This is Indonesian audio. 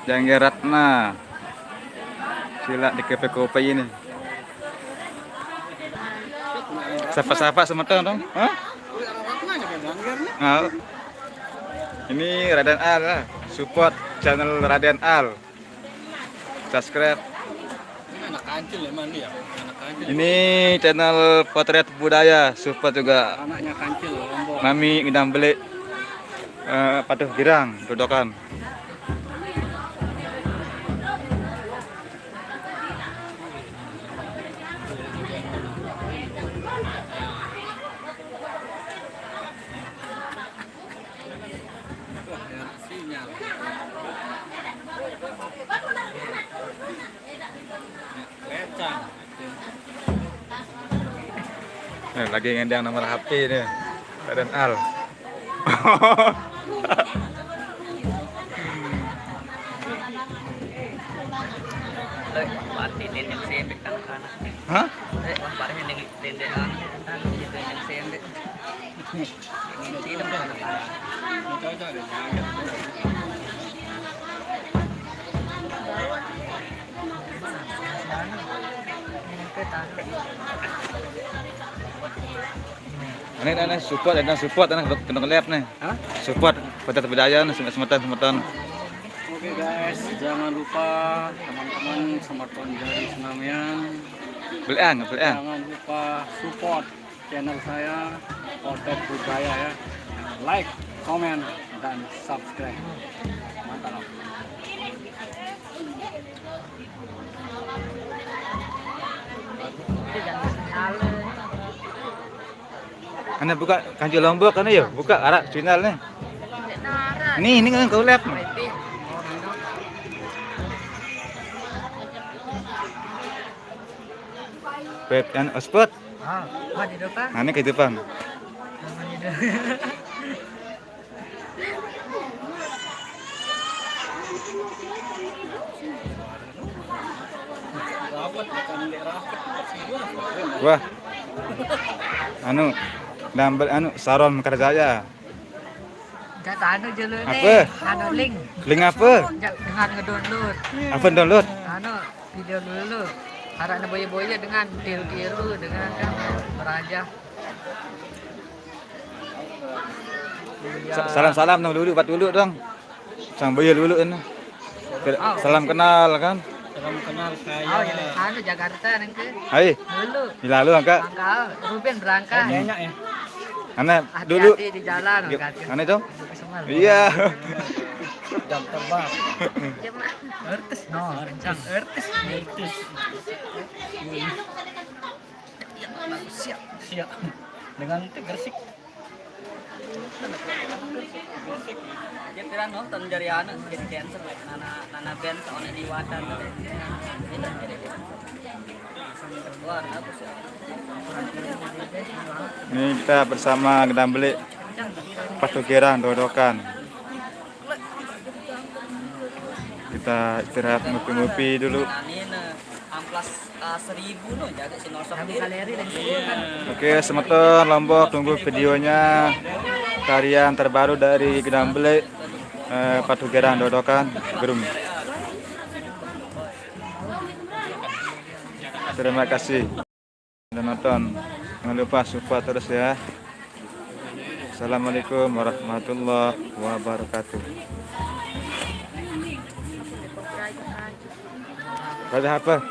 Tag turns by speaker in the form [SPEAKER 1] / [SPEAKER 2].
[SPEAKER 1] Jangge Ratna. Sila di kafe kopi ini. Sapa-sapa semeton dong. Hah? Nah, ini Raden Al. Support channel Raden Al. Subscribe.
[SPEAKER 2] Anak kancil emang dia. Anak kancil.
[SPEAKER 1] Ini channel potret budaya. Support juga.
[SPEAKER 2] Anaknya kancil Lombok.
[SPEAKER 1] Mami ngidam beli patuh girang dodokan.
[SPEAKER 2] Sinyal. Lecang.
[SPEAKER 1] Lagi ngendang nomor HP nih. Raden Al. Hah? Ini support, ada support, kena kelihatan nih.
[SPEAKER 2] Hah?
[SPEAKER 1] Support potret budaya nih, semeton.
[SPEAKER 2] Oke guys, jangan lupa teman-teman smartphone dari Senamian.
[SPEAKER 1] Belian.
[SPEAKER 2] Jangan lupa support channel saya, Potret Budaya ya. Like, comment, dan subscribe. Mantap.
[SPEAKER 1] Anda buka kanji Lombok kan ya? Buka arah final nih. Ini kan kau lihat. Web dan spot.
[SPEAKER 3] Di depan.
[SPEAKER 1] Nah, ini ke depan. Wah. Nambel Saron Kerjaya.
[SPEAKER 3] Jatuh anu jelu
[SPEAKER 1] Apa?
[SPEAKER 3] nih. Anu link.
[SPEAKER 1] Link apa?
[SPEAKER 3] Dengan ngedownload.
[SPEAKER 1] Apa download?
[SPEAKER 3] Anu video dulu. Harapnya boya-boya dengan tiru-tiru dengan kan beraja.
[SPEAKER 1] Salam-salam dong dulu, buat dulu dong. Sang boya dulu kan. Salam kenal kan.
[SPEAKER 2] Salam kenal saya.
[SPEAKER 3] Oh, jadi anu Jakarta nanti.
[SPEAKER 1] Hai,
[SPEAKER 3] Dulu.
[SPEAKER 1] lalu angka.
[SPEAKER 3] Bangkal, Ruben berangkat.
[SPEAKER 2] Banyak ya.
[SPEAKER 1] Ana dulu.
[SPEAKER 3] Hati-hati di jalan angkat.
[SPEAKER 1] Ana itu?
[SPEAKER 3] Ke Semarang.
[SPEAKER 1] Iya.
[SPEAKER 2] Jam terbang.
[SPEAKER 3] Ertes no, kencang. Ertes.
[SPEAKER 2] Siap. Siap. Dengan itu Gresik.
[SPEAKER 4] Dia kira nonton dari anak jadi cancer like nana band tahun di Watan
[SPEAKER 1] Ini kita bersama Gedam Beli Patugiran Dodokan. Kita istirahat ngopi-ngopi dulu.
[SPEAKER 4] amplas 1000 no jaga si nosok
[SPEAKER 3] Kamu
[SPEAKER 4] diri.
[SPEAKER 3] galeri dan kan.
[SPEAKER 1] Oke, semeton Lombok, tunggu videonya. Tarian terbaru dari Gedam Beli Patugiran Dodokan Gerung. Terima kasih sudah nonton. Jangan lupa support terus ya. Assalamualaikum warahmatullahi wabarakatuh. Ada apa?